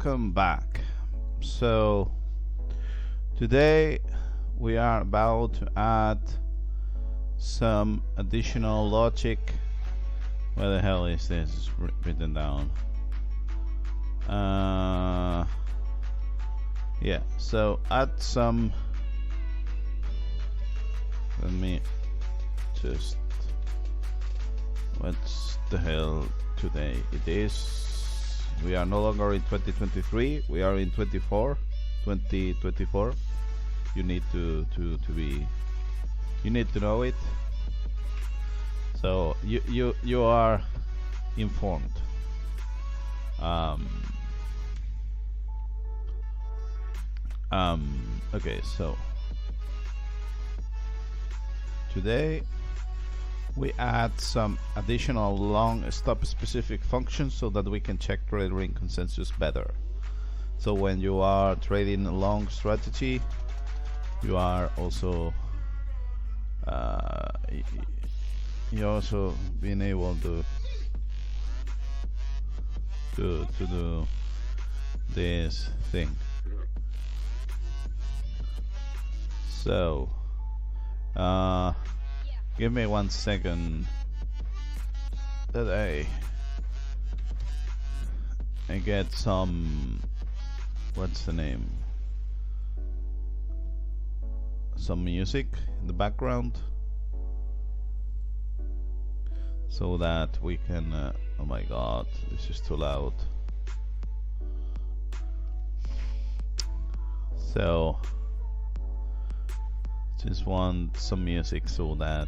welcome back. So today we are about to add some additional logic. Where the hell is this written down? Yeah, so add some, let me just, what's the hell today? It is, we are no longer in 2023, we are in 2024. You need to be, you need to know it. So you are informed. Okay, so today we add some additional long stop specific functions so that we can check trade ring consensus better. So when you are trading a long strategy, you are also you also being able to do this thing. So give me 1 second that I get some, what's the name, some music in the background so that we can oh my god, this is too loud. So just want some music so that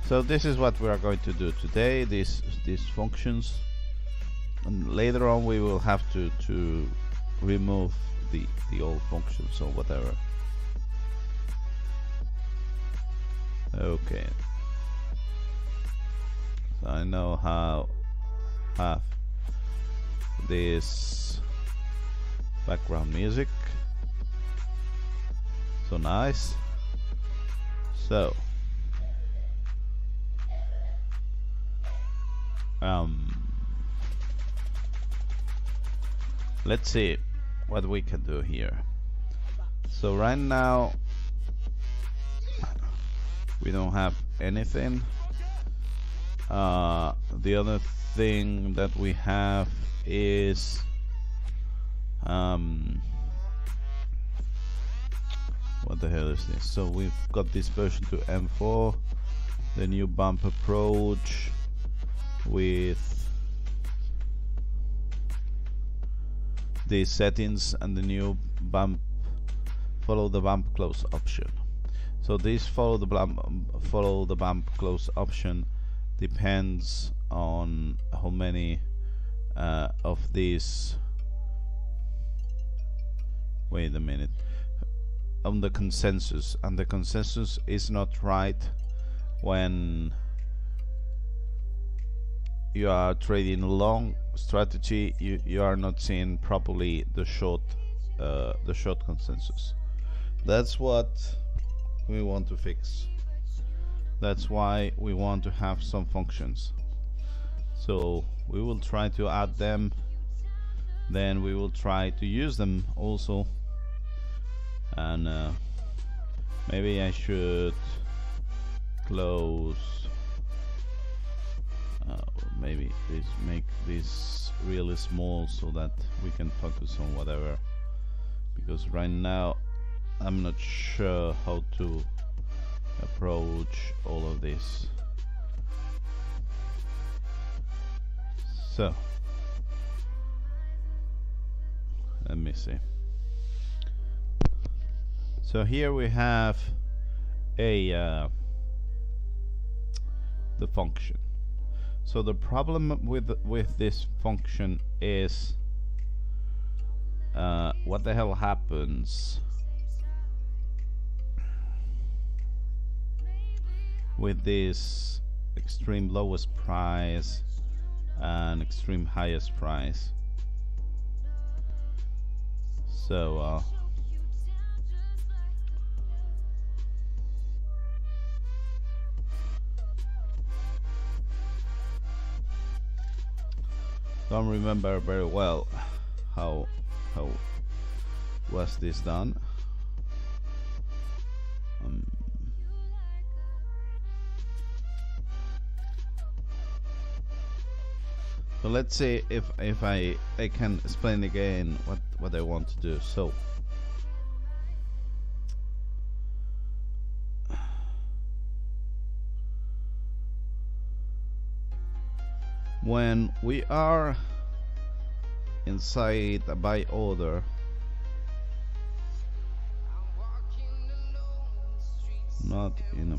so this is what we are going to do today, these functions, and later on we will have to remove the old functions or whatever. Okay, so I know how have this background music, so nice. So let's see what we can do here. So right now we don't have anything. The other thing that we have is what the hell is this? So we've got this version to M4, the new bump approach with these settings, and the new bump, follow the bump close option. So this follow the bump close option depends on how many of these, wait a minute, on the consensus, and the consensus is not right when you are trading a long strategy. You are not seeing properly the short consensus. That's what we want to fix. That's why we want to have some functions. So we will try to add them, then we will try to use them also, and maybe I should close, maybe make this really small so that we can focus on whatever, because right now I'm not sure how to approach all of this. So let me see. So here we have the function. So the problem with this function is what the hell happens with this extreme lowest price and extreme highest price. So Don't remember very well how was this done. So let's see if I can explain again what I want to do. So when we are inside a buy order, not in a,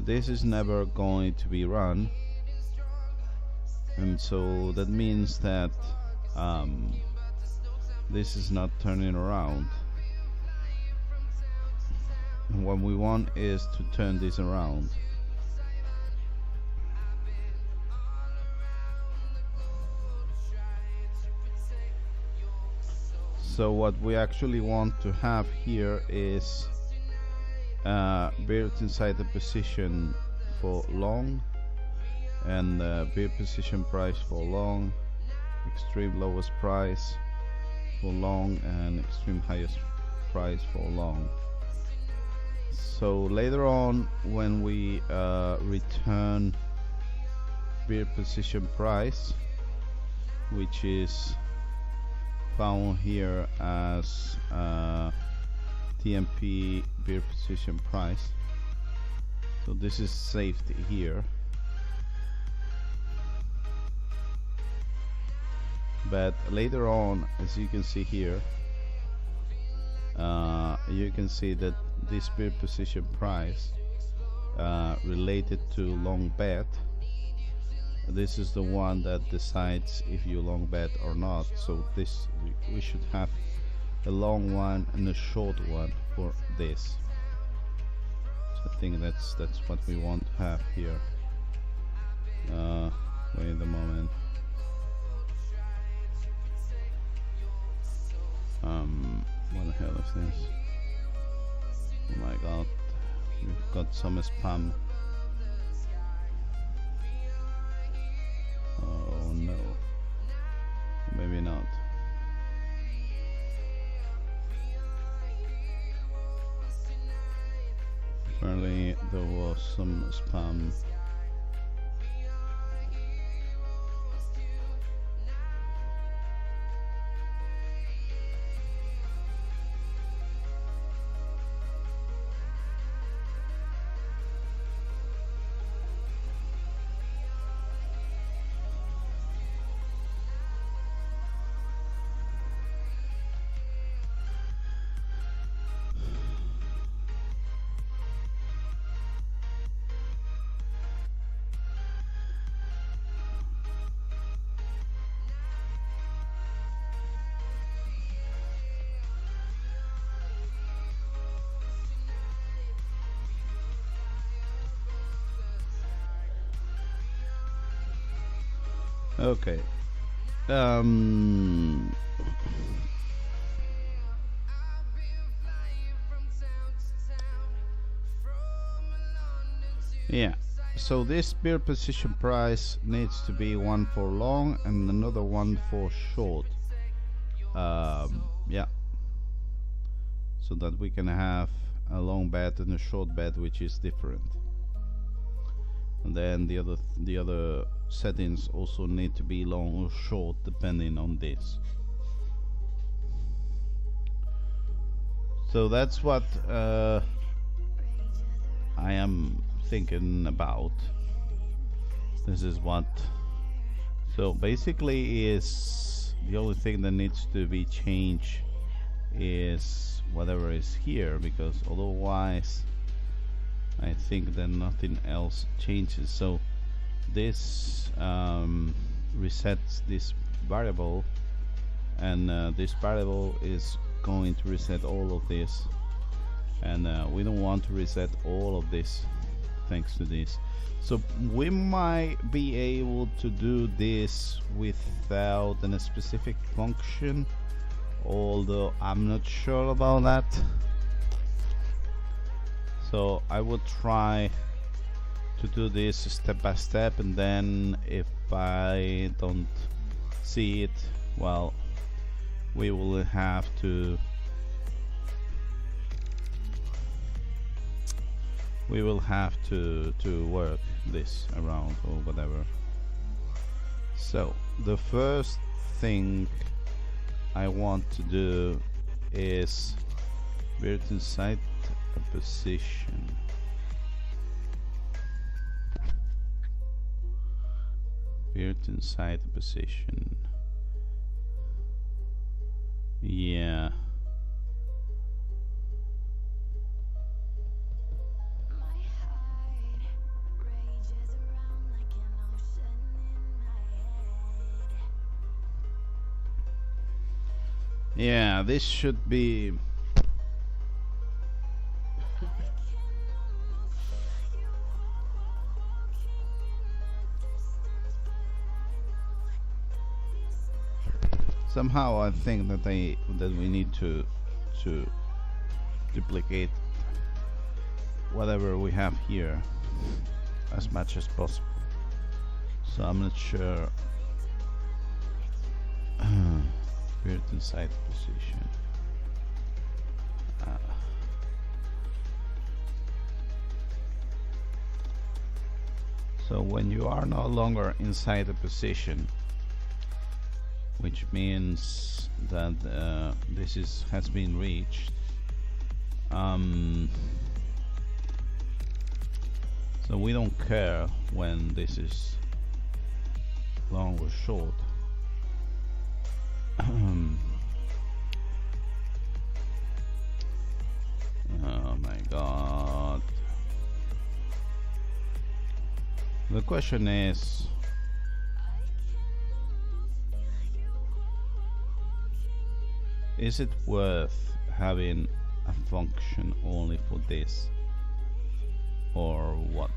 this is never going to be run, and so that means that this is not turning around. And what we want is to turn this around. So what we actually want to have here is built inside the position for long, and build position price for long, extreme lowest price for long, and extreme highest price for long. So later on, when we return build position price, which is found here as TMP build position price, so this is saved here, but later on, as you can see here, you can see that this build position price related to long bet, this is the one that decides if you long bet or not. So this we should have a long one and a short one for this. So I think that's what we want to have here. Wait a moment. What the hell is this? Oh my god, we've got some spam. Oh no, maybe not. Apparently there was some spam. Okay. Yeah. So this build position price needs to be one for long and another one for short. Yeah. So that we can have a long bet and a short bet, which is different. And then the other settings also need to be long or short depending on this. So that's what I am thinking about. This is what, so basically is the only thing that needs to be changed is whatever is here, because otherwise I think that nothing else changes. So this resets this variable, and this variable is going to reset all of this, and we don't want to reset all of this thanks to this. So we might be able to do this without a specific function, although I'm not sure about that. So I would try to do this step by step, and then if I don't see it, well, we will have to work this around or whatever. So the first thing I want to do is we're inside a position. We're inside a position. Yeah. Yeah, this should be somehow I think that we need to duplicate whatever we have here as much as possible. So I'm not sure. We're inside position. So when you are no longer inside a position, which means that this has been reached. So we don't care when this is long or short. Oh my god. The question is, is it worth having a function only for this, or what?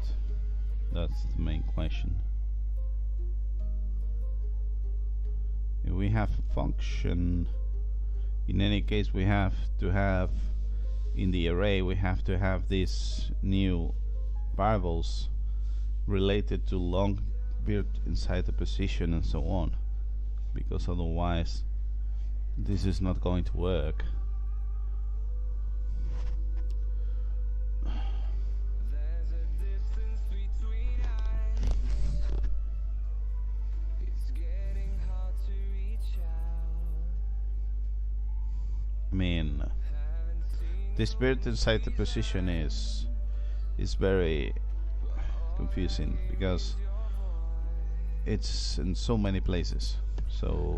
That's the main question. If we have a function, in any case we have to have in the array, we have to have these new variables related to long built inside the position and so on, because otherwise this is not going to work. I mean, this built inside the position is very confusing because it's in so many places, so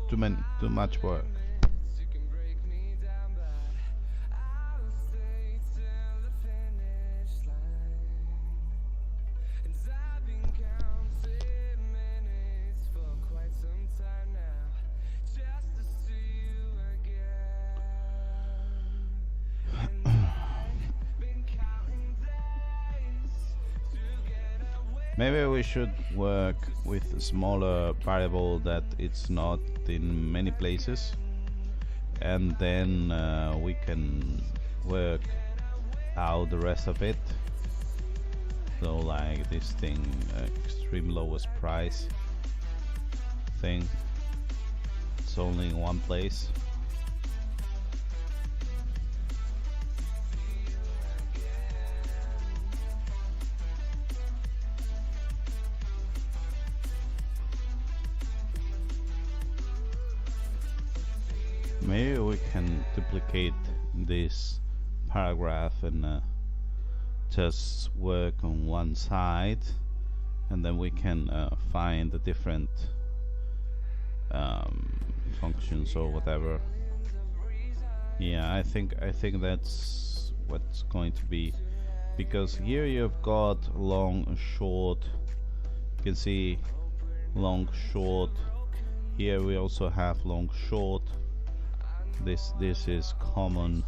too much work. Maybe we should work with a smaller variable that it's not in many places, and then we can work out the rest of it. So like this thing, extreme lowest price thing, it's only in one place. Maybe we can duplicate this paragraph and just work on one side, and then we can find the different functions or whatever. Yeah, I think that's what's going to be, because here you've got long and short. You can see long, short. Here we also have long, short. This is common,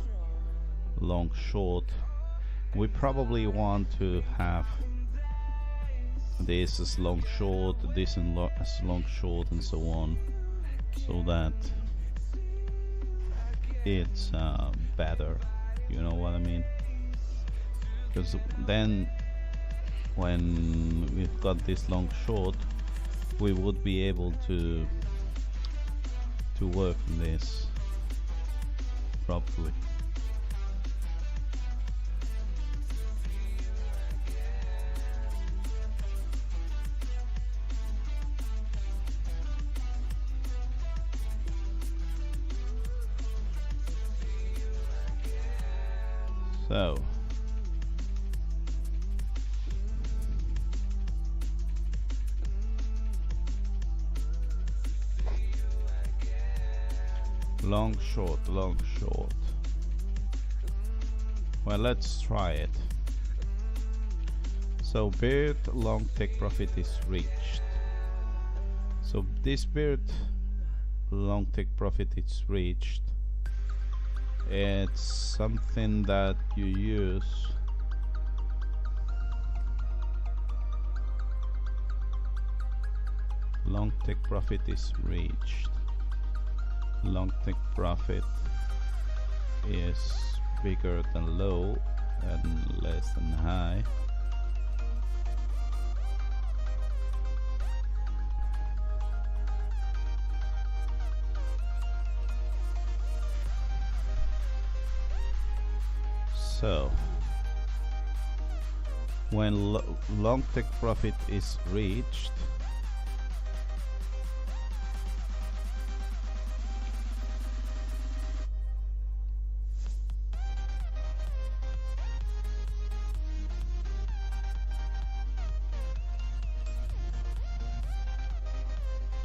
long, short. We probably want to have this as long, short, this as long, short, and so on, so that it's better. You know what I mean? Because then when we've got this long short, we would be able to work on this properly. So long short. Well, let's try it. So beard long take profit is reached. So this beard long take profit is reached. It's something that you use long take profit is reached. Long take profit is bigger than low and less than high. So when long take profit is reached,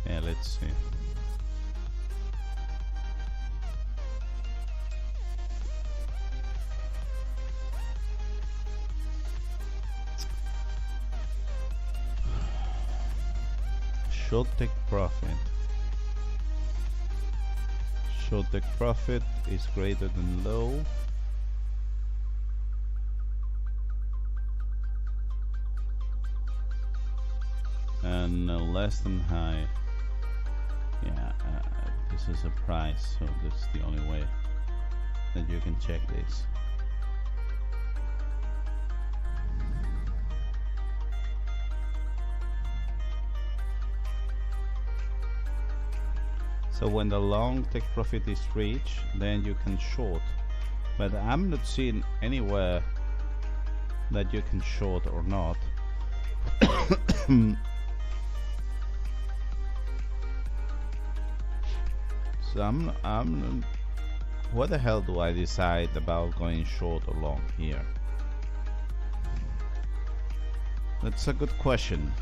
yeah, let's see. Short take profit. Short take profit is greater than low. And less than high. Yeah, this is a price, so that's the only way that you can check this. So when the long take profit is reached, then you can short. But I'm not seeing anywhere that you can short or not. So I'm what the hell do I decide about going short or long here? That's a good question.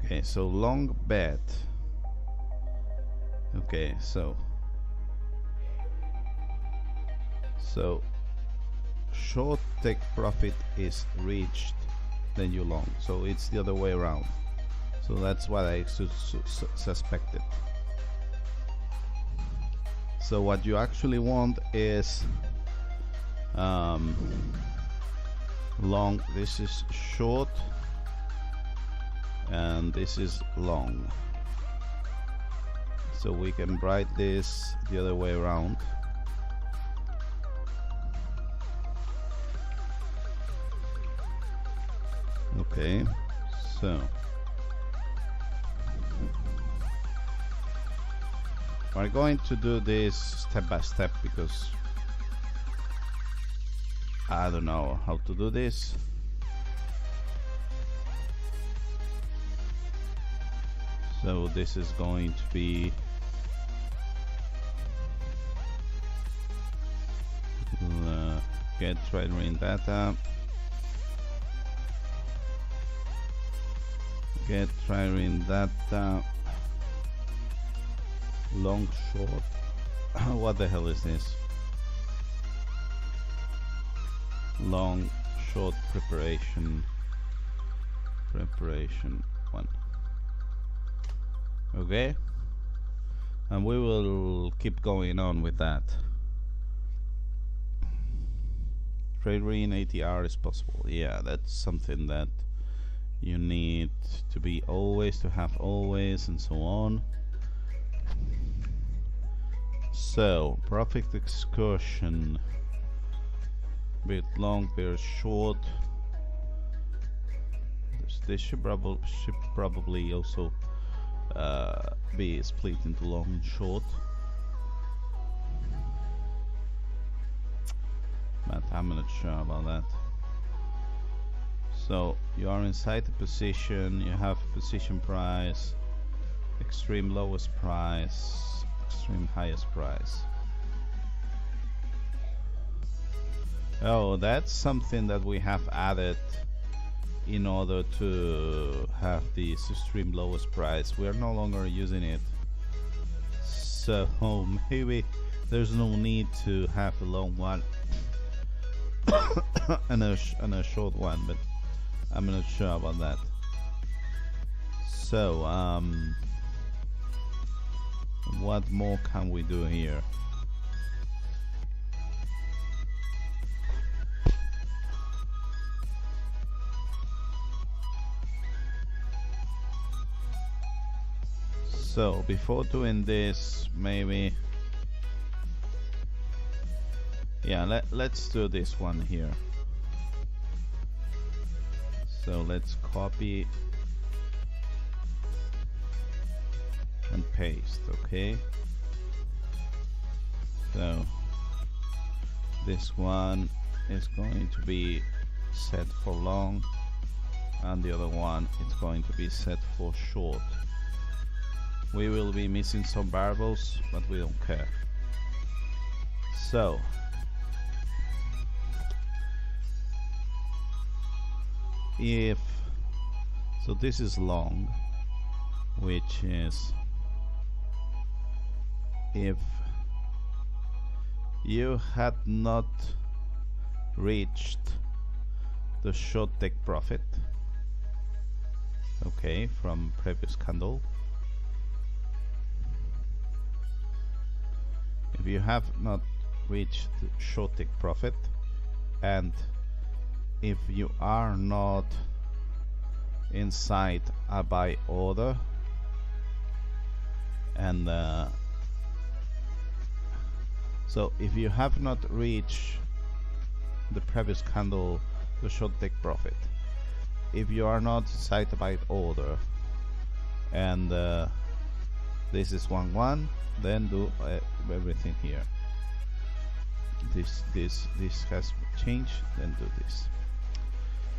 Okay, so long bet. Okay, so short take profit is reached, then you long. So it's the other way around. So that's what I suspected. So what you actually want is long. This is short and this is long. So we can write this the other way around. Okay, so we're going to do this step by step because I don't know how to do this. So this is going to be get trade data, get trying data, long short. What the hell is this? Long short preparation 1. Okay, and we will keep going on with that. Trade in ATR is possible. Yeah, that's something that you need to be always, to have always, and so on. So profit excursion, bit long, bit short. This should probably also be split into long and short, but I'm not sure about that. So you are inside the position, you have position price, extreme lowest price, extreme highest price. Oh, that's something that we have added in order to have this extreme lowest price. We are no longer using it, so maybe there's no need to have a long one and a short one, but I'm not sure about that. So what more can we do here? So before doing this, maybe, yeah, let's do this one here. So let's copy and paste, okay? So this one is going to be set for long, and the other one is going to be set for short. We will be missing some variables, but we don't care. So so this is long, which is if you had not reached the short take profit, okay, from previous candle. If you have not reached short take profit, and if you are not inside a buy order, and so if you have not reached the previous candle, the short take profit, if you are not inside a buy order, and this is 1-1, then do everything here. This has changed, then do this.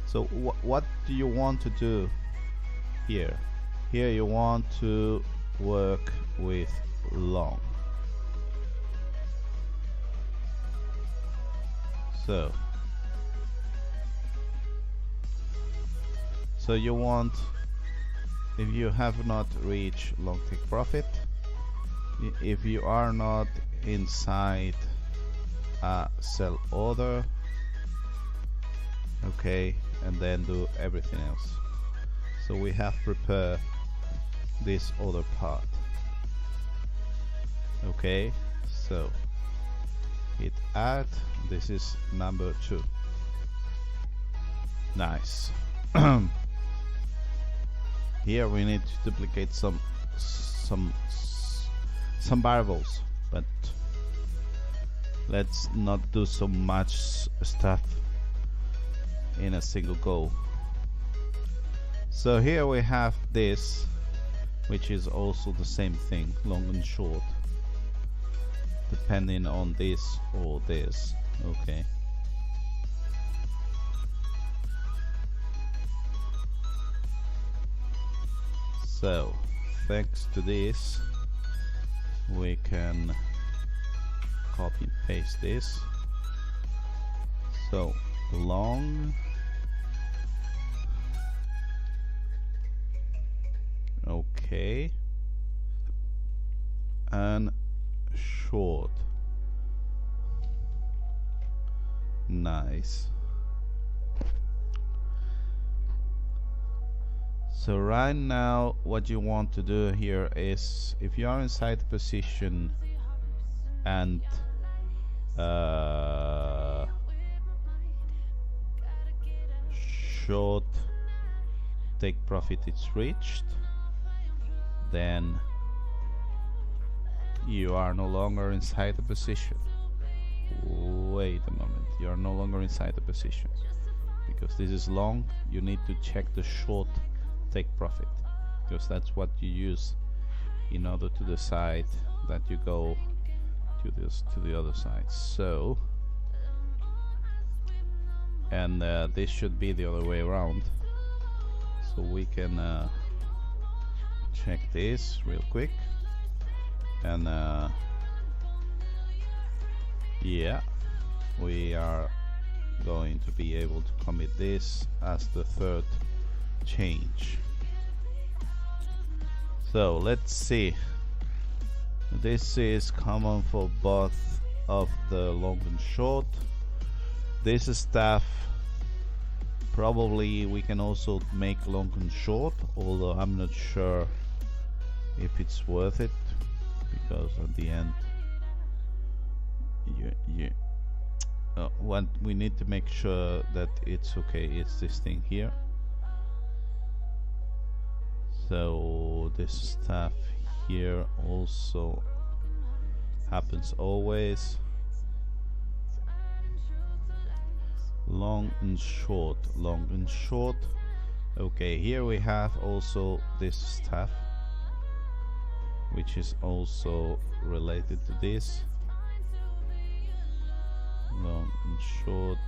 So what do you want to do here? Here you want to work with long. So you want, if you have not reached long take profit, if you are not inside a sell order, okay, and then do everything else. So we have prepared this other part, okay. So hit add, this is number 2. Nice. Here we need to duplicate some variables, but let's not do so much stuff in a single go. So here we have this, which is also the same thing, long and short, depending on this or this, okay. So thanks to this, we can copy and paste this. So long, okay, and short, nice. So right now what you want to do here is, if you are inside the position and short take profit is reached, then you are no longer inside the position. Wait a moment, you are no longer inside the position. Because this is long, you need to check the short take profit. Because that's what you use in order to decide that you go to the other side. So, and this should be the other way around. So we can check this real quick, and yeah, we are going to be able to commit this as the third change. So let's see. This is common for both of the long and short. This staff probably we can also make long and short, although I'm not sure if it's worth it, because at the end what we need to make sure that it's okay. It's this thing here. So this stuff here also happens always. Long and short, long and short. Okay, here we have also this stuff, which is also related to this. Long and short,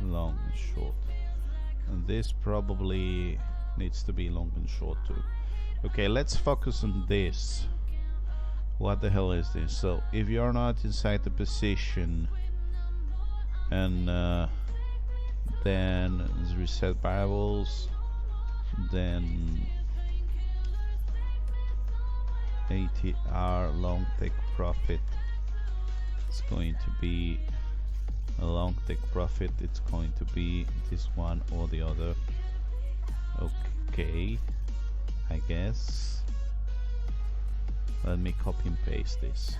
long and short, and this probably needs to be long and short too. Okay, let's focus on this. What the hell is this? So if you're not inside the position, and then reset variables, then ATR long take profit, it's going to be a long take profit. It's going to be this one or the other. Okay, I guess. Let me copy and paste this.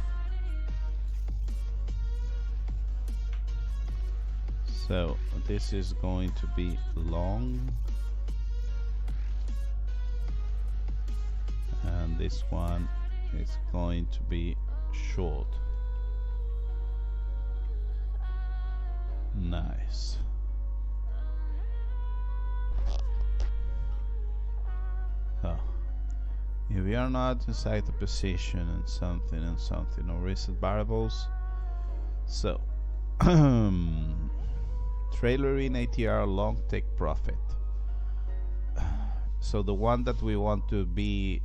So this is going to be long, and this one is going to be short. Nice. So if we are not inside the position and something or reset variables, so trailer in ATR long take profit. So the one that we want to be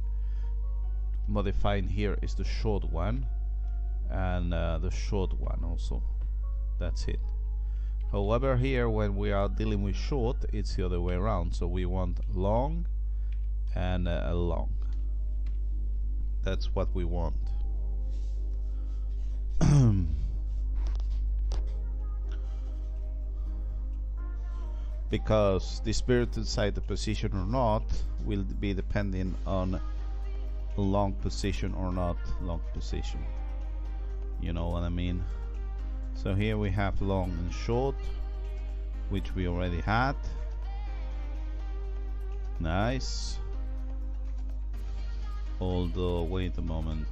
modifying here is the short one, and the short one also. That's it. However, here when we are dealing with short, it's the other way around. So we want long and long. That's what we want. Because the spirit inside the position or not will be depending on long position or not long position. You know what I mean? So here we have long and short, which we already had. Nice. Although, wait a moment.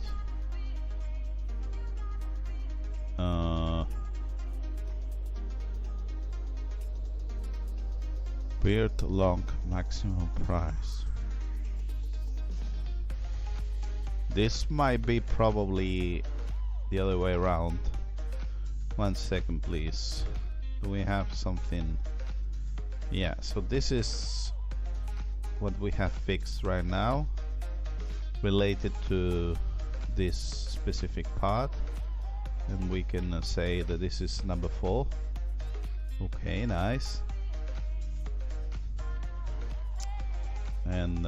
Weird long maximum price. This might be probably the other way around. 1 second please. Do we have something? Yeah, so this is what we have fixed right now related to this specific part, and we can say that this is number 4. Okay, nice. And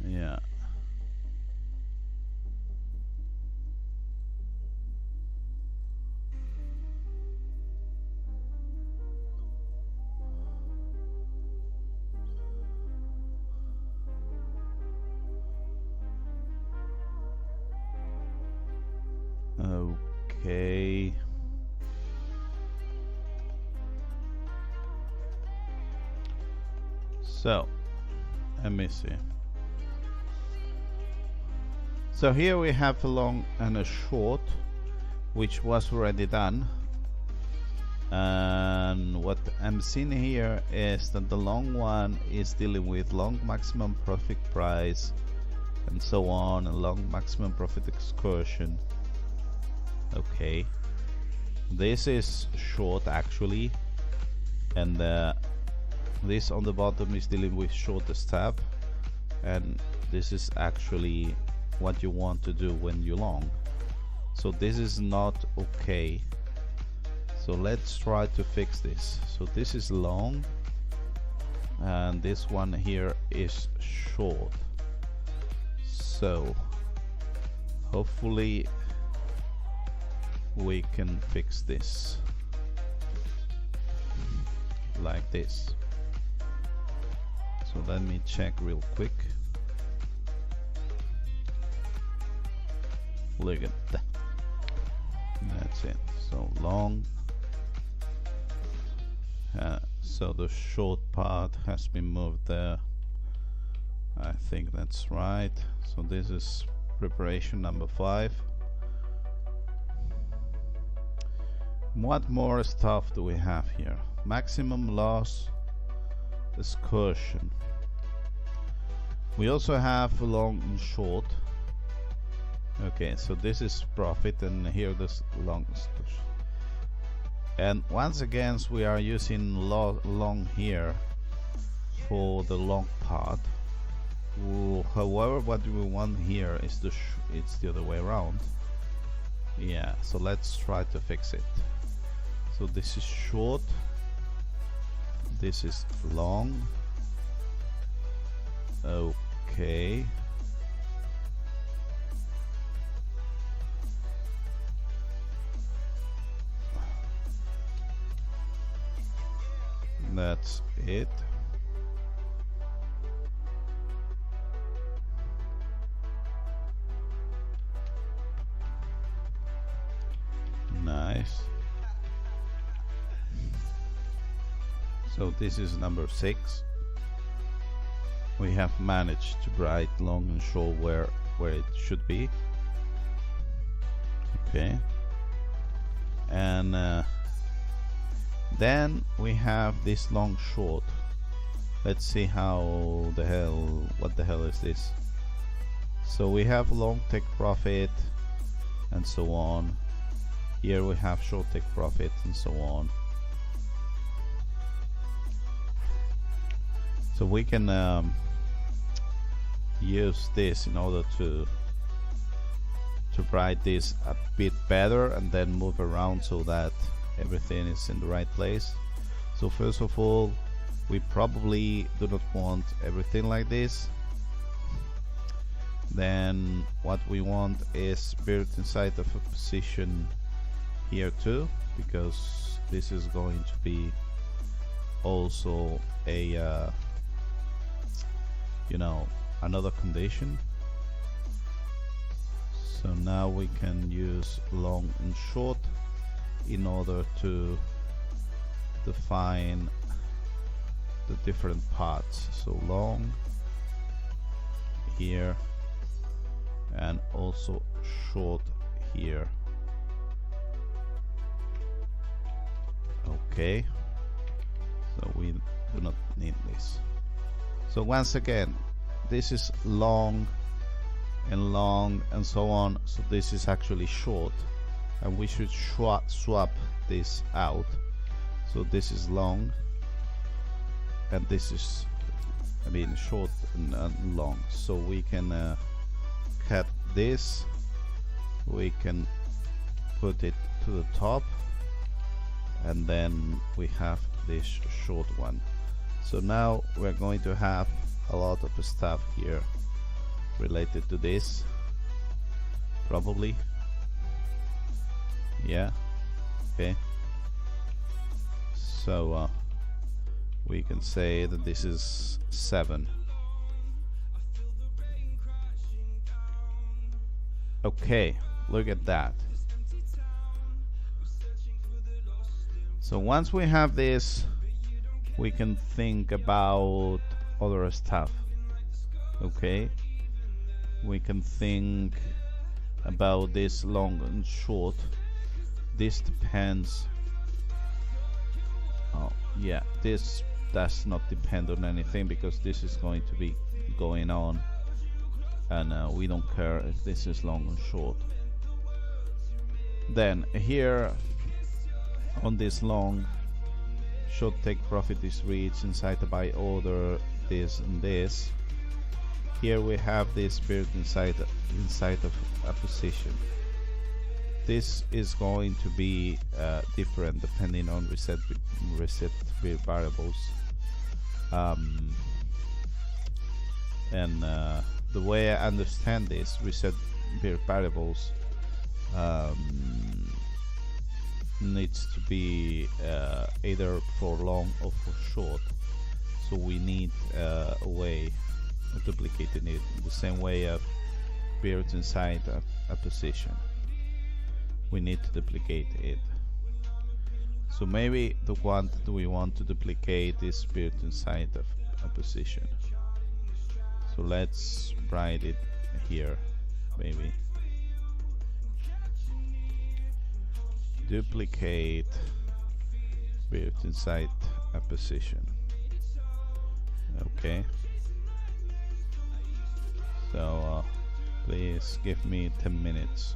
yeah. Okay. So Let me see. So here we have a long and a short, which was already done. And what I'm seeing here is that the long one is dealing with long maximum profit price and so on, and long maximum profit excursion. Okay, this is short actually, and this on the bottom is dealing with short step, and this is actually what you want to do when you long. So this is not okay. So let's try to fix this. So this is long, and this one here is short. So hopefully we can fix this like this. So let me check real quick. Look at that. That's it. So long. So the short part has been moved there. I think that's right. So this is preparation number 5. What more stuff do we have here? Maximum loss excursion. We also have long and short. Okay, so this is profit, and here this long excursion. And once again we are using long here for the long part. However, what we want here is it's the other way around. Yeah, so let's try to fix it. So this is short, this is long. Okay. That's it. Nice. So this is number 6. We have managed to write long and short where it should be. Okay. And then we have this long short. Let's see what the hell is this? So we have long take profit and so on. Here we have short take profit and so on. So we can use this in order to write this a bit better and then move around so that everything is in the right place. So first of all, we probably do not want everything like this. Then what we want is built inside of a position here too, because this is going to be also a another condition. So now we can use long and short in order to define the different parts. So long here and also short here. Okay, so we do not need this. So once again, this is long and so on, so this is actually short, and we should swap this out. So this is long and this is short and long. So we can cut this, we can put it to the top, and then we have this short one. So now we're going to have a lot of stuff here related to this, probably. Yeah, okay. So we can say that this is 7. Okay, look at that. So once we have this, we can think about other stuff. Okay, we can think about this long and short. This depends. Oh yeah, this does not depend on anything because this is going to be going on, and we don't care if this is long or short. Then here on this long, should take profit is reached inside the buy order, this and this. Here we have this built inside of a position. This is going to be different depending on reset variables, and the way I understand this, reset variables needs to be either for long or for short, so we need a way of duplicating it in the same way of built inside a position. We need to duplicate it. So maybe the one that we want to duplicate is built inside of a position. So let's write it here, maybe. Duplicate built inside a position. Okay. So please give me 10 minutes.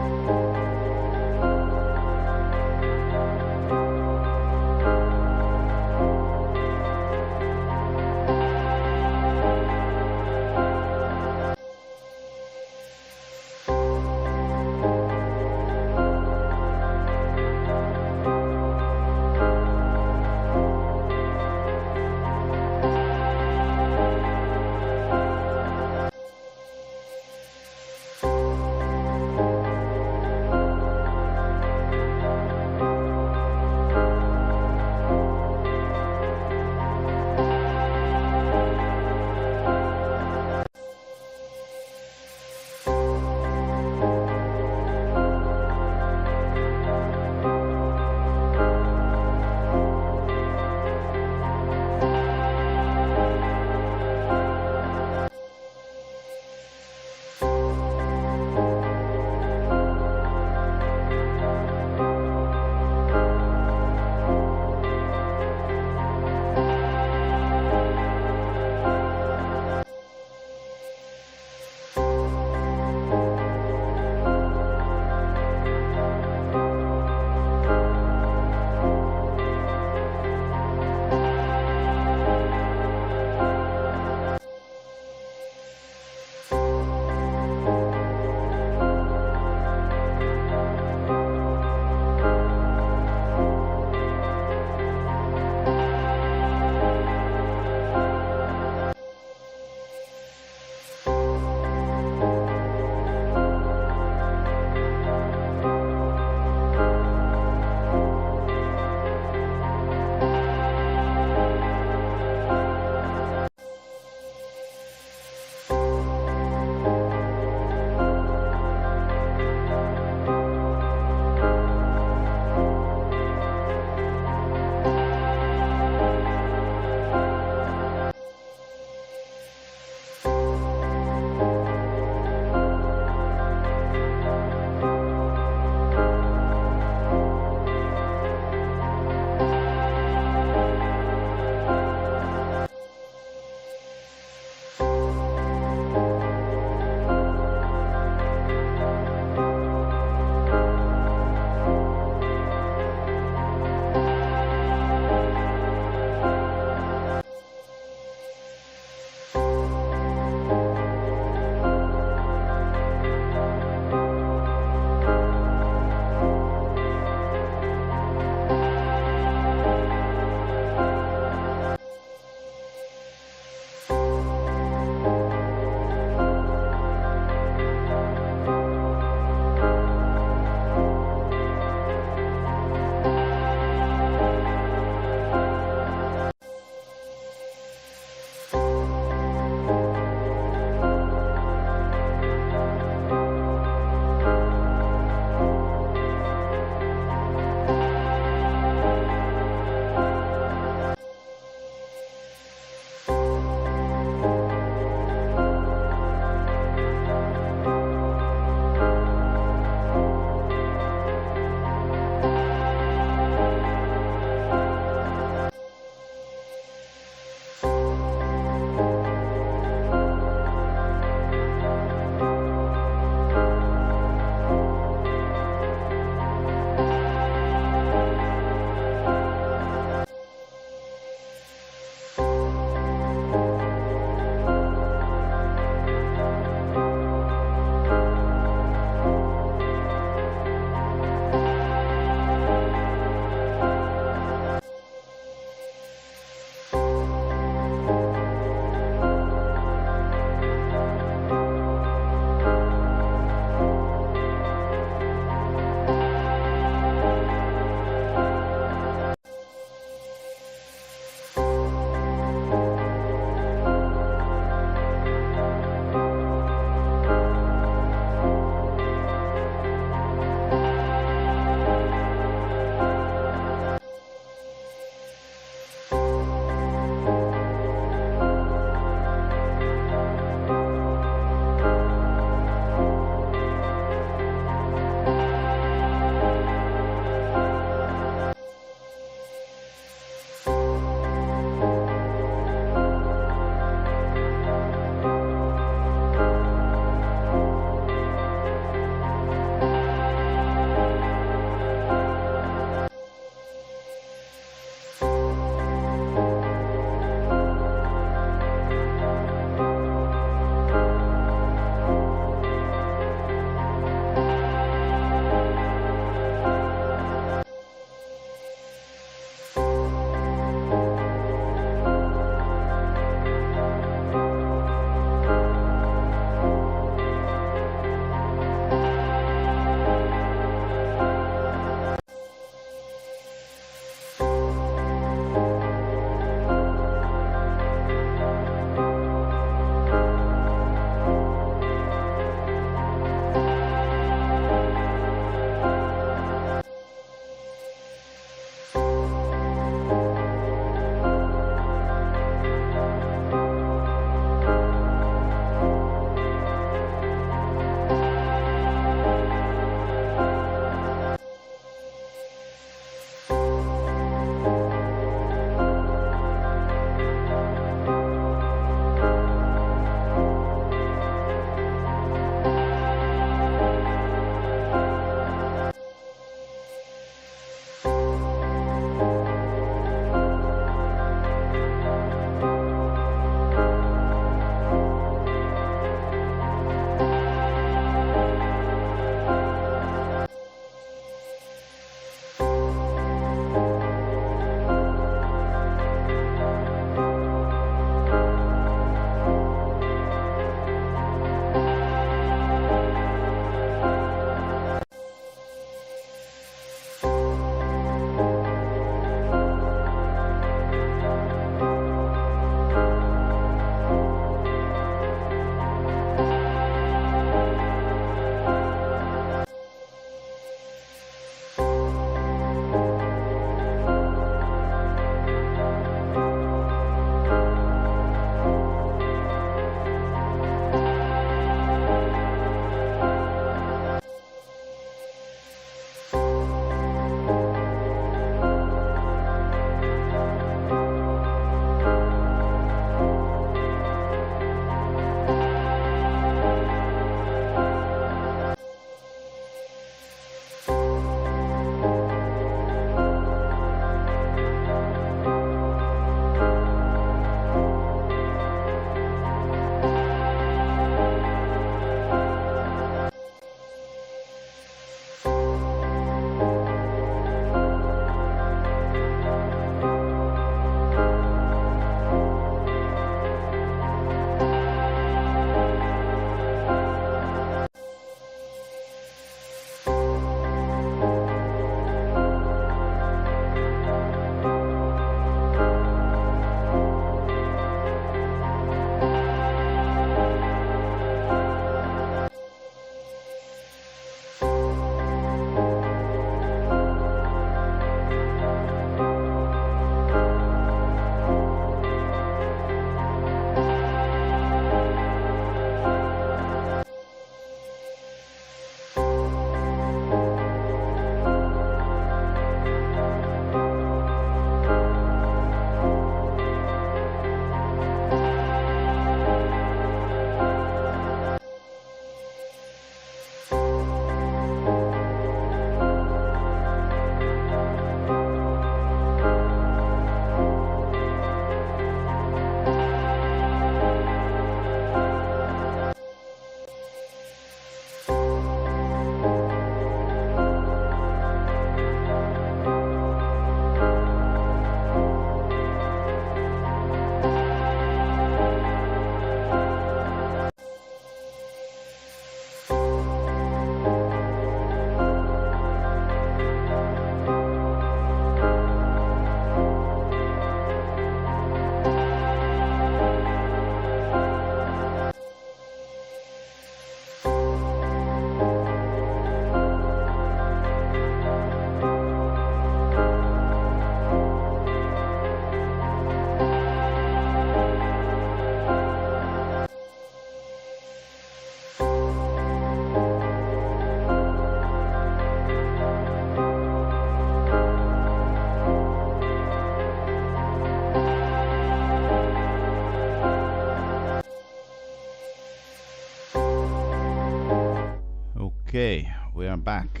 back.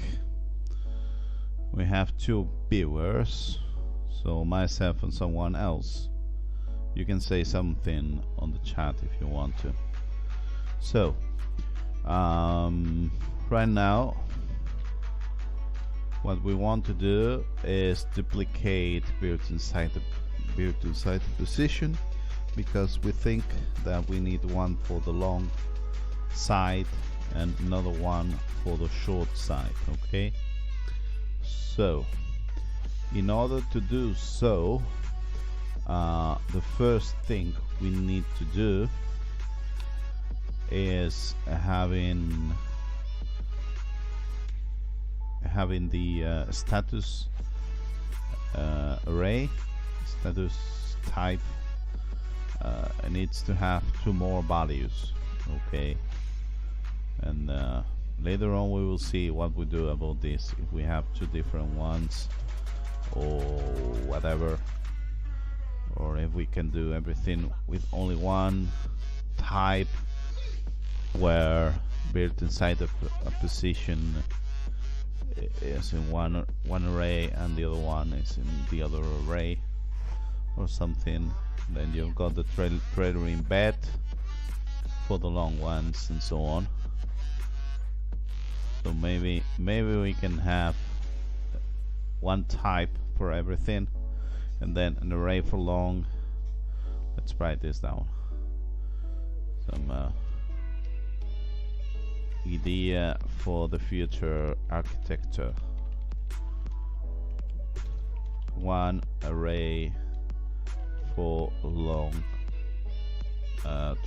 We have two viewers, so myself and someone else. You can say something on the chat if you want to. So right now what we want to do is duplicate built-in site position, because we think that we need one for the long side and another one for the short side. Okay, so in order to do so, the first thing we need to do is having the status array, status type needs to have two more values. Okay, and later on we will see what we do about this, if we have two different ones or whatever, or if we can do everything with only one type, where built inside a position is in one array and the other one is in the other array or something. Then you've got the trailer embed for the long ones and so on. So maybe we can have one type for everything and then an array for long. Let's write this down. Some idea for the future architecture. One array for long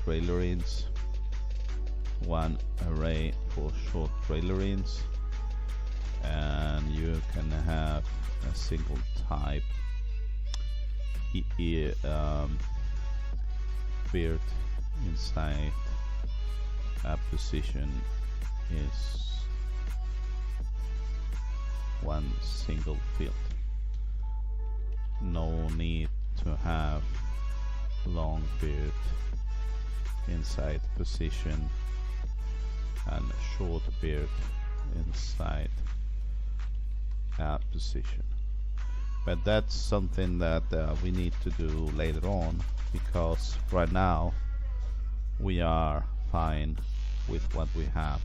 trailerings, one array for short trailerings, and you can have a single type here built inside a position is one single field. No need to have long build inside position and short build inside a position. But that's something that we need to do later on, because right now we are fine with what we have.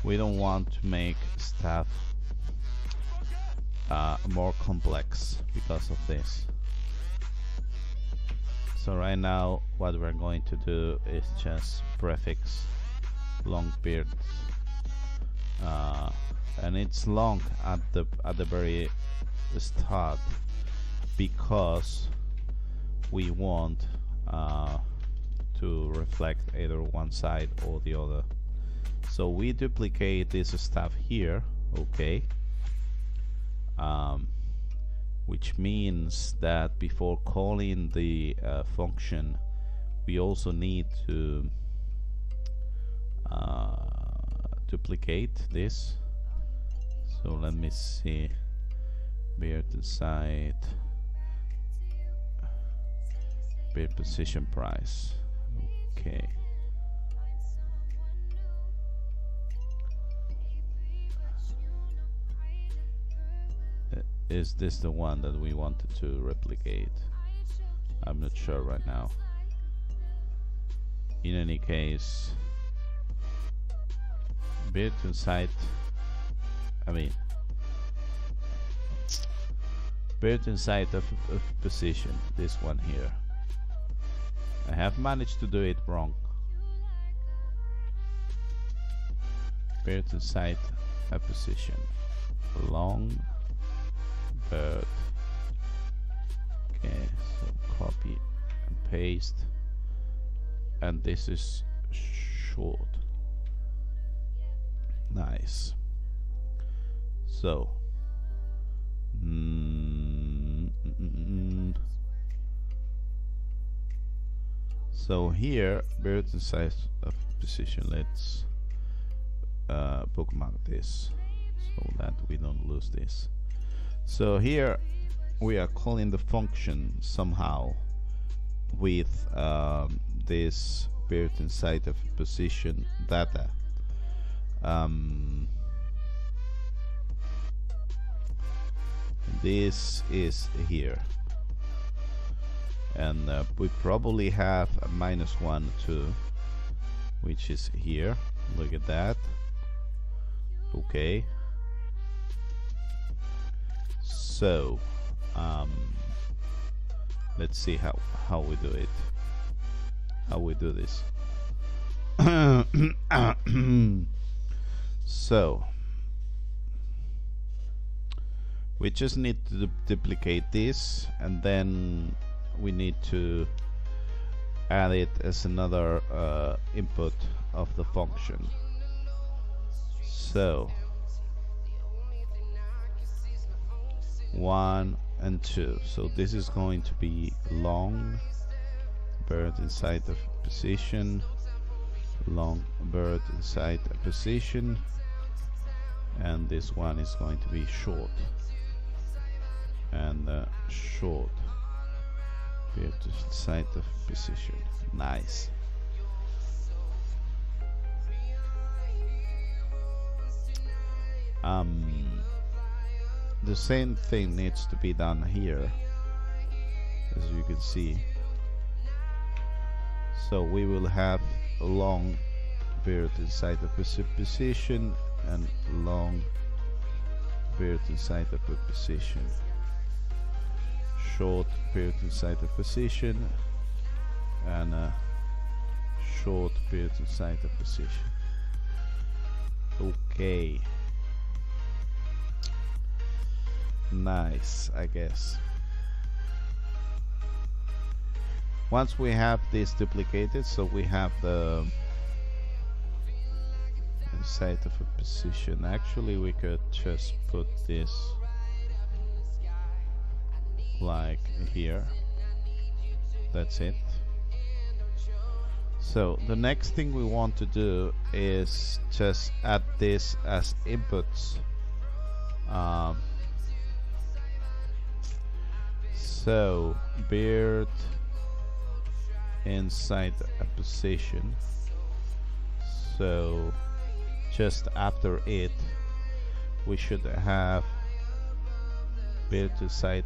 We don't want to make stuff more complex because of this. So right now what we're going to do is just prefix long beard, and it's long at the very start because we want to reflect either one side or the other. So we duplicate this stuff here, okay, which means that before calling the function we also need to duplicate this. So let me see, beard side, beard position price. Okay, is this the one that we wanted to replicate? I'm not sure right now. In any case, beard inside, beard inside of position, this one here. I have managed to do it wrong. Beard inside a position, long bird. Okay, so copy and paste, and this is short. Nice. So so here, beard inside of position, let's bookmark this so that we don't lose this. So here we are calling the function somehow with this beard inside of position data. this is here, and we probably have a -1 too, which is here. Look at that. Okay, so let's see how we do it, how we do this. So we just need to duplicate this, and then we need to add it as another input of the function. So 1 and 2. So this is going to be long bird inside the position, long bird inside a position, and this one is going to be short, and short bird inside the position. Nice. The same thing needs to be done here, as you can see. So we will have a long bird inside the position and long bird inside the position, short bird inside the position, and a short bird inside the position. Okay. Nice, I guess. Once we have this duplicated, so we have the inside of a position. Actually, we could just put this like here. That's it. So the next thing we want to do is just add this as inputs. So beard inside a position. So just after it, we should have beard inside.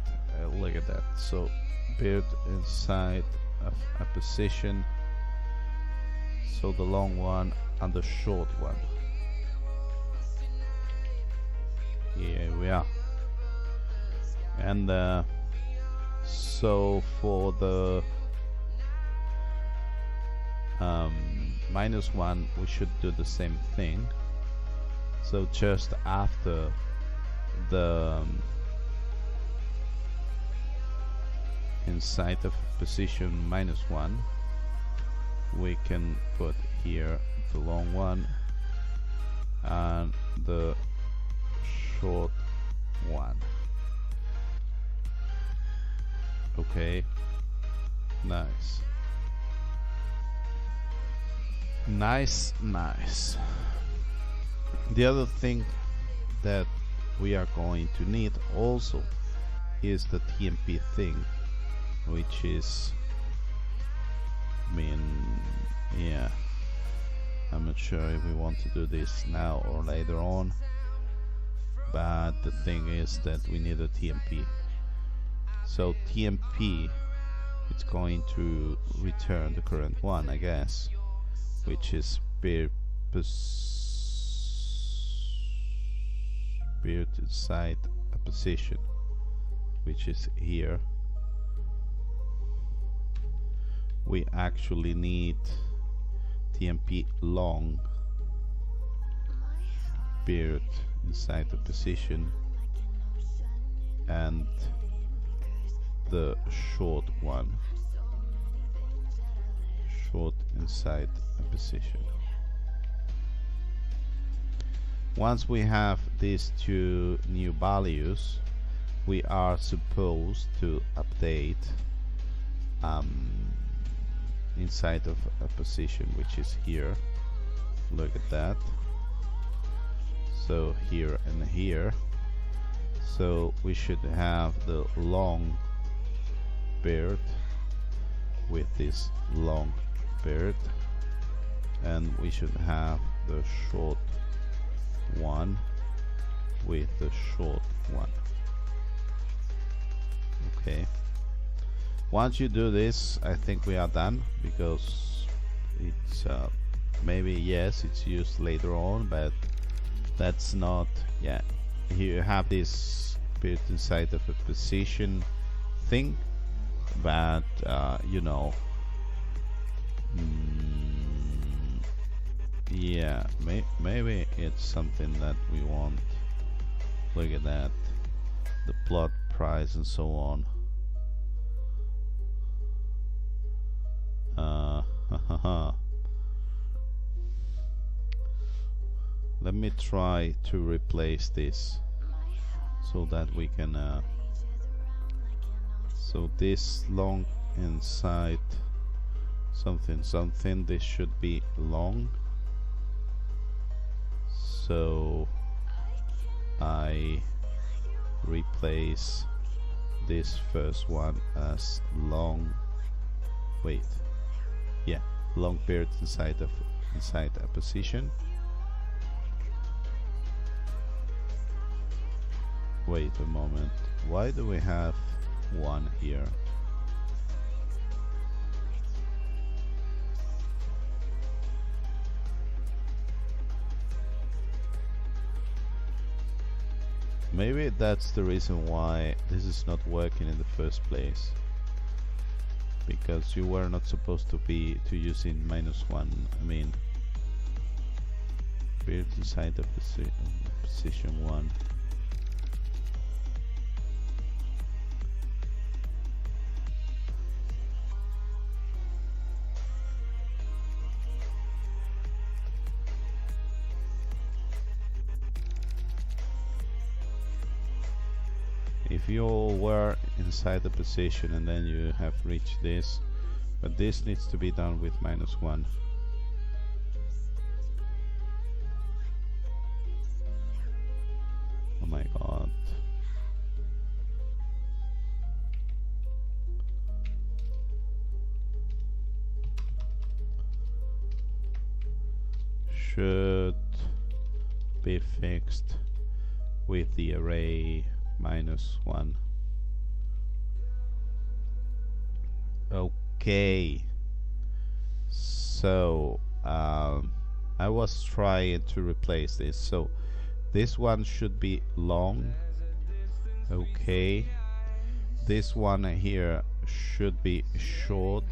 Look at that. So beard inside of a position. So the long one and the short one. Here we are. And so for the -1, we should do the same thing. So just after the inside of position -1, we can put here the long one and the short one. Okay, nice. Nice. The other thing that we are going to need also is the TMP thing, which is, I mean, yeah, I'm not sure if we want to do this now or later on, but the thing is that we need a TMP. So TMP, it's going to return the current one, I guess, which is beard inside a position, which is here. We actually need TMP long beard inside the position and the short one, short inside a position. Once we have these two new values, we are supposed to update inside of a position, which is here. Look at that. So here and here. So we should have the long beard with this long beard, and we should have the short one with the short one. Okay. Once you do this, I think we are done, because it's maybe, yes, it's used later on, but that's not. Yeah, here you have this built inside of a position thing, but you know, yeah, maybe it's something that we want. Look at that, the plot price and so on. Let me try to replace this so that we can so this long inside something, this should be long, so I replace this first one as long, wait, yeah, long period inside a position. Wait a moment, why do we have one here? Maybe that's the reason why this is not working in the first place, because you were not supposed to be using -1. I mean, period inside the position 1. If you were inside the position and then you have reached this, but this needs to be done with -1. Oh my god. Should be fixed with the array -1. Okay, so I was trying to replace this, so this one should be long. Okay, this one here should be short.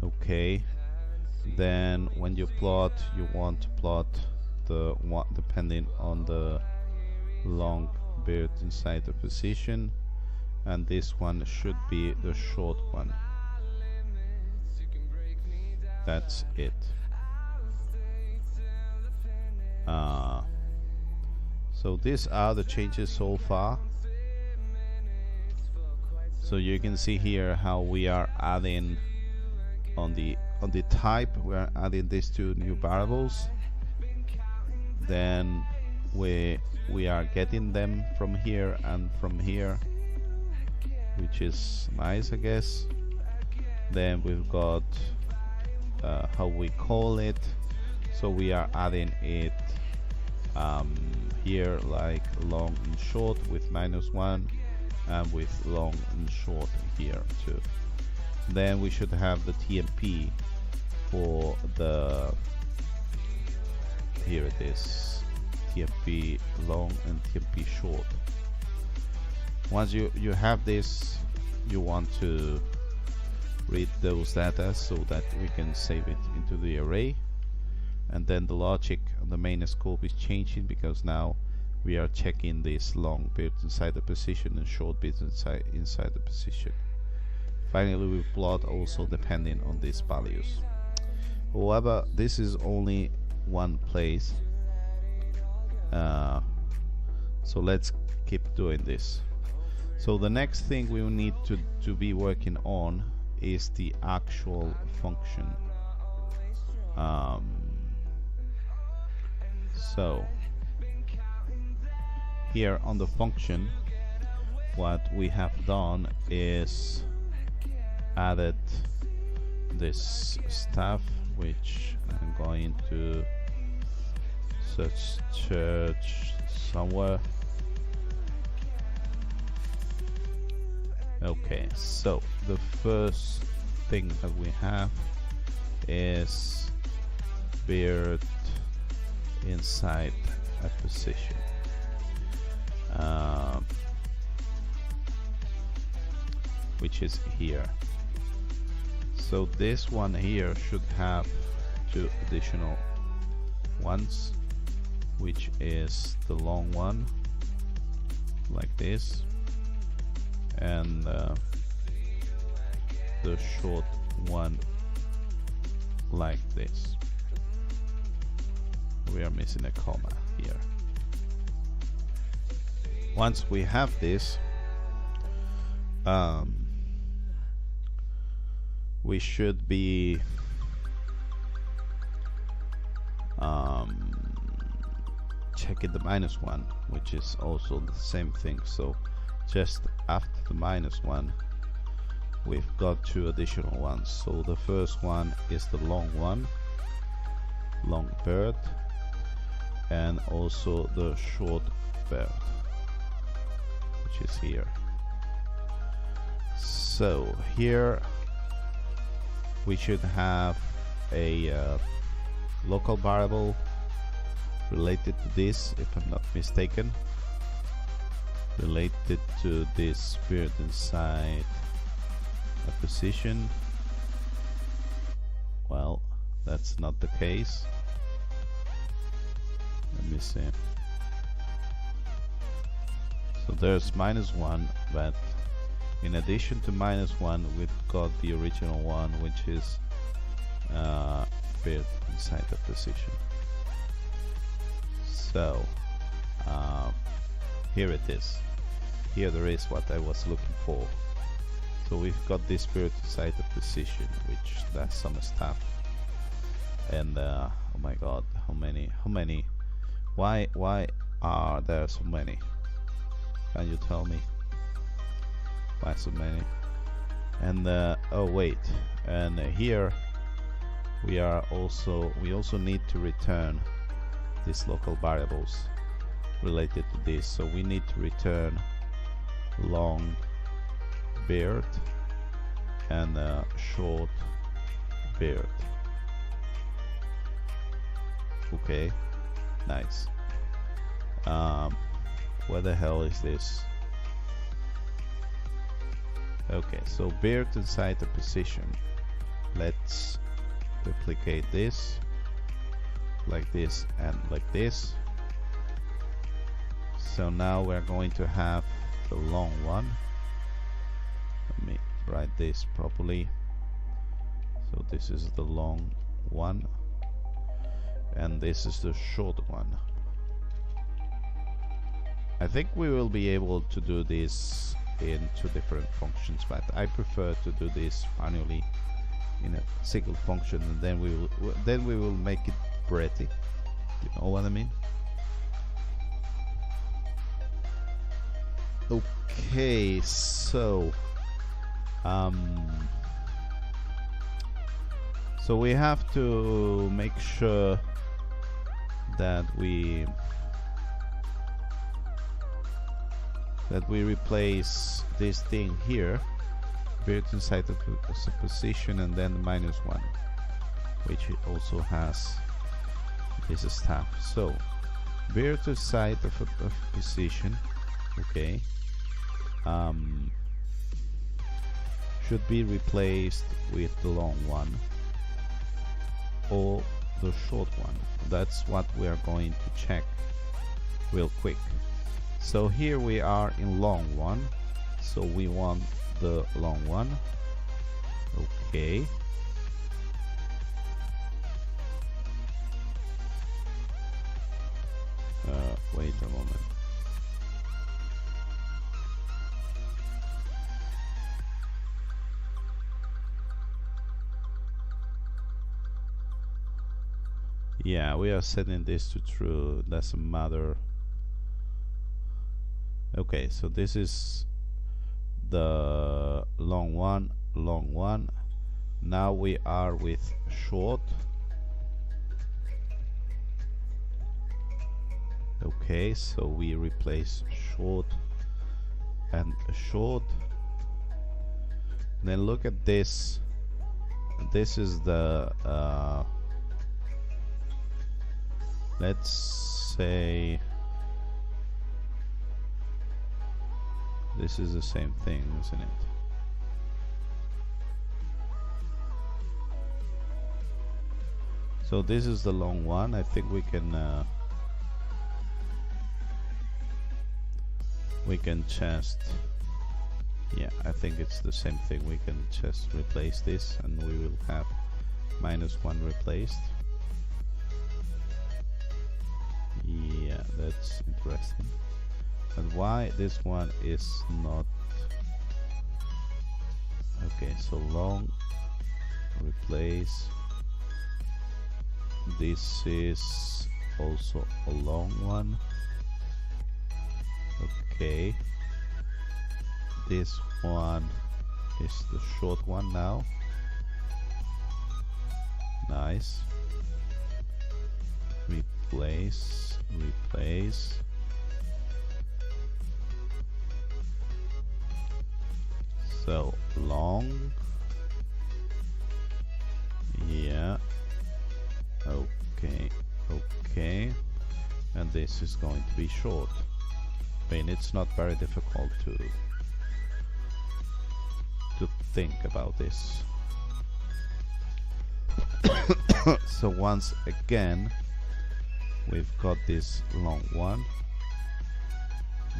Okay, then when you plot, you want to plot the one depending on the long bit inside the position, and this one should be the short one. That's it. So these are the changes so far. So you can see here how we are adding on the type, we are adding these two new variables. Then we are getting them from here and from here, which is nice, I guess. Then we've got how we call it, so we are adding it here, like long and short with -1, and with long and short here too. Then we should have the TMP for the, here it is, TMP long and TMP short. Once you have this, you want to read those data so that we can save it into the array, and then the logic on the main scope is changing, because now we are checking this long bit inside the position and short bits inside the position. Finally, we plot also depending on these values. However, this is only one place, so let's keep doing this. So the next thing we will need to be working on is the actual function. So here on the function, what we have done is added this stuff, which I'm going to search somewhere. Okay, so the first thing that we have is beard inside a position. Which is here. So this one here should have 2 additional ones, which is the long one like this, and the short one like this. We are missing a comma here. Once we have this, we should be checking the -1, which is also the same thing. So just after the -1, we've got 2 additional ones. So the first one is the long one, long bird, and also the short bird, which is here. So here we should have a local variable related to this, if I'm not mistaken, related to this beard inside a position. Well, that's not the case. Let me see. So there's -1, but in addition to -1, we've got the original one, which is beard inside the position. So here it is. Here there is what I was looking for. So we've got this beard inside the position, which does some stuff. And oh my god, how many? Why are there so many? Can you tell me why so many? And oh wait, and here we also need to return these local variables related to this. So we need to return long beard and short beard. Okay, nice. Where the hell is this? Okay, so beard inside the position. Let's duplicate this like this and like this. So now we're going to have the long one. Let me write this properly. So this is the long one and this is the short one. I think we will be able to do this in 2 different functions, but I prefer to do this manually in a single function, and then we will make it pretty. You know what I mean? Okay, so so we have to make sure that we replace this thing here, beard inside of a position, and then the -1, which also has this stuff. So beard inside of a position, okay, should be replaced with the long one or the short one. That's what we are going to check real quick. So here we are in long one, so we want the long one. Okay, wait a moment. Yeah, we are setting this to true, doesn't matter. Okay, so this is the long one. Now we are with short. Okay, so we replace short and short, Then look at this. This is the let's say this is the same thing, isn't it? So this is the long one. I think we can just, yeah, I think it's the same thing. We can just replace this and we will have -1 replaced. Yeah, that's interesting. And why this one is not okay? So long replace. This is also a long one. Okay. This one is the short one now. Nice. Replace, replace. So long. Yeah. Okay, okay. And this is going to be short. I mean, it's not very difficult to think about this. So once again, we've got this long one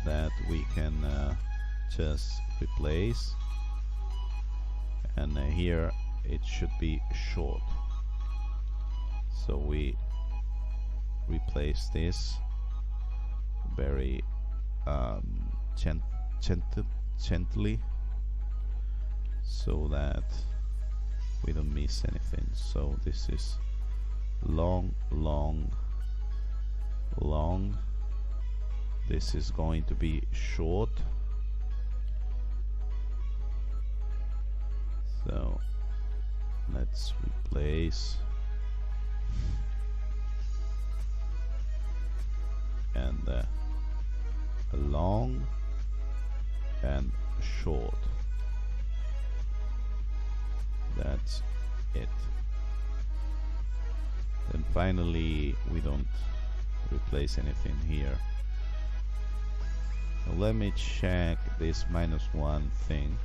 that we can just replace, and here it should be short. So we replace this very gently, so that we don't miss anything. So this is long, long, long. This is going to be short. So let's replace. And long and short. That's it. Then finally we don't replace anything here. Now let me check this -1 thing.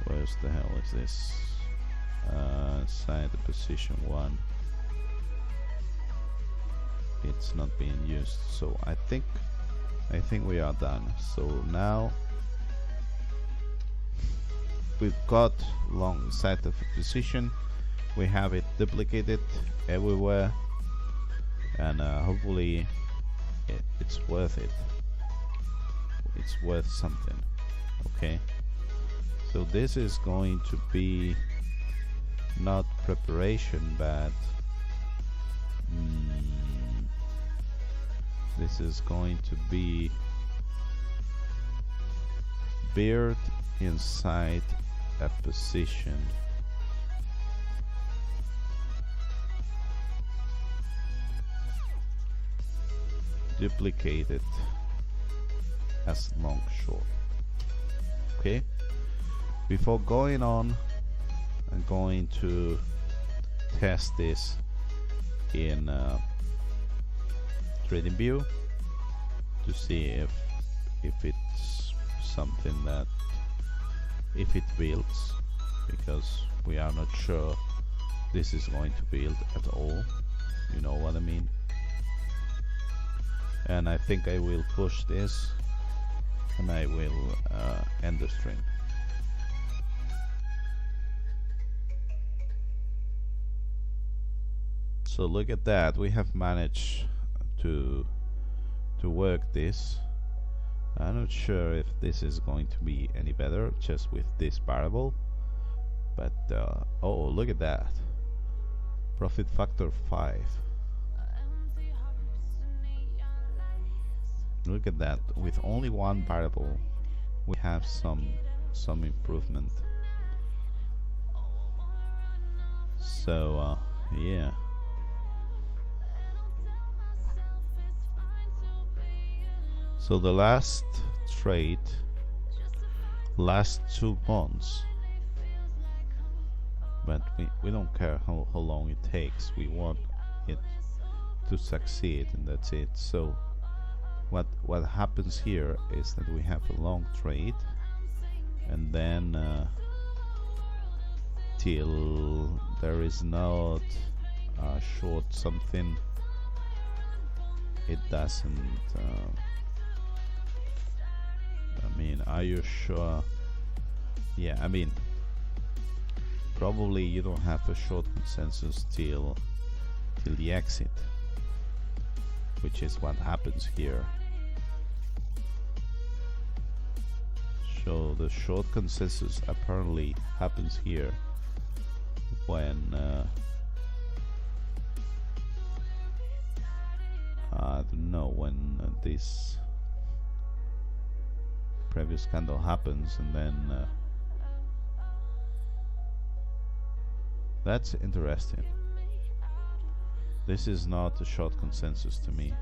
Where's the hell is this? Inside the position 1. It's not being used, so I think we are done. So now we've got long side of position. We have it duplicated everywhere, and hopefully it's worth it. It's worth something. Okay. So this is going to be not preparation, but this is going to be beard inside a position. Duplicated as long short. Okay. Before going on, I'm going to test this in trading view to see if it's something that if it builds, because we are not sure this is going to build at all. You know what I mean? And I think I will push this and I will end the stream. So look at that, we have managed to work this. I'm not sure if this is going to be any better just with this variable, but oh, look at that, profit factor 5. Look at that, with only one variable we have some improvement. So yeah. So the last trade, last 2 months, but we don't care how long it takes. We want it to succeed, and that's it. So what happens here is that we have a long trade, and then till there is not a short something, it doesn't I mean, are you sure? Yeah, I mean, probably you don't have a short consensus till the exit, which is what happens here. So the short consensus apparently happens here when I don't know, when this previous candle happens, and then that's interesting. This is not a short consensus to me,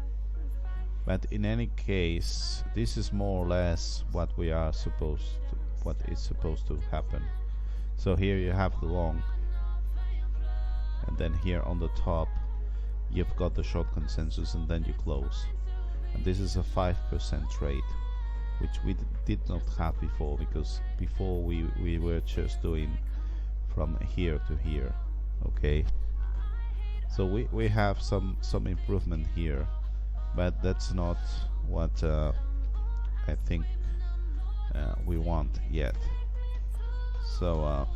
but in any case, this is more or less what we are supposed to, what is supposed to happen. So here you have the long, and then here on the top you've got the short consensus, and then you close. And this is a 5% trade, which we did not have before, because before we were just doing from here to here. Okay, so we have some improvement here, but that's not what I think we want yet. So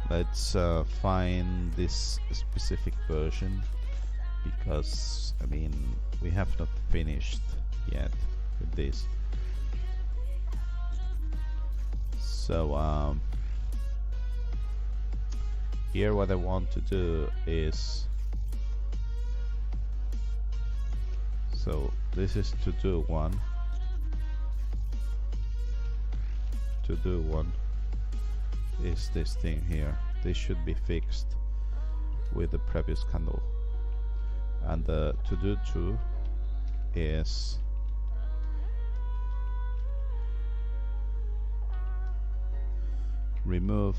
let's find this specific version, because I mean, we have not finished yet with this. So here what I want to do is, so this is to do one. To do one is this thing here. This should be fixed with the previous candle. And the to do two is remove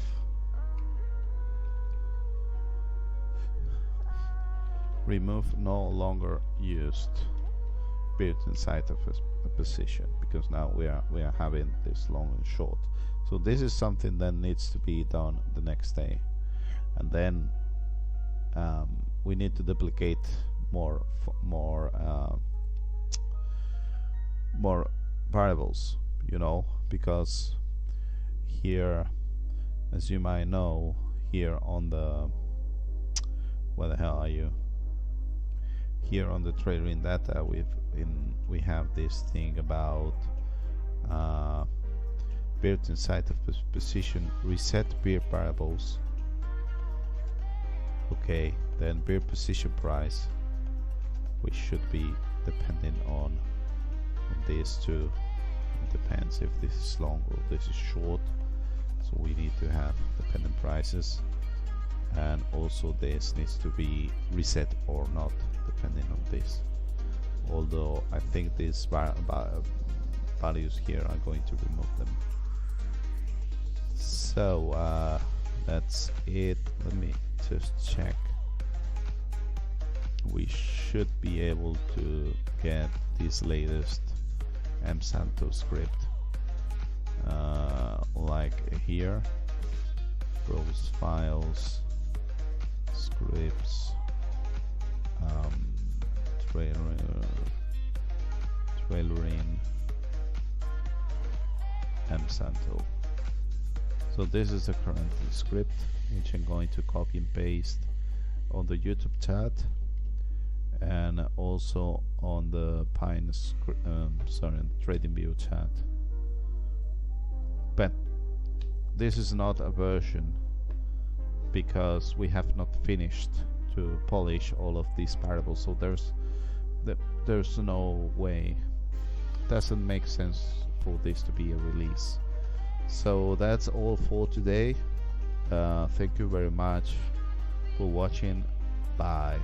no longer used period inside of a position, because now we are having this long and short. So this is something that needs to be done the next day, and then we need to duplicate more variables, you know, because here, as you might know, here on the, where the hell are you? Here on the trading data, we have this thing about period inside of position, reset pair variables. Okay, then pair position price, which should be depending on these two. It depends if this is long or this is short. So we need to have dependent prices, and also this needs to be reset or not, depending on this. Although I think these values here are going to remove them. So that's it. Let me just check. We should be able to get this latest M-Santo script, like here, browse files, scripts, trailering, M-Santo. So this is the current script, which I'm going to copy and paste on the YouTube chat, and also on the TradingView chat. But this is not a version, because we have not finished to polish all of these variables. So there's no way, doesn't make sense for this to be a release. So that's all for today. Thank you very much for watching. Bye.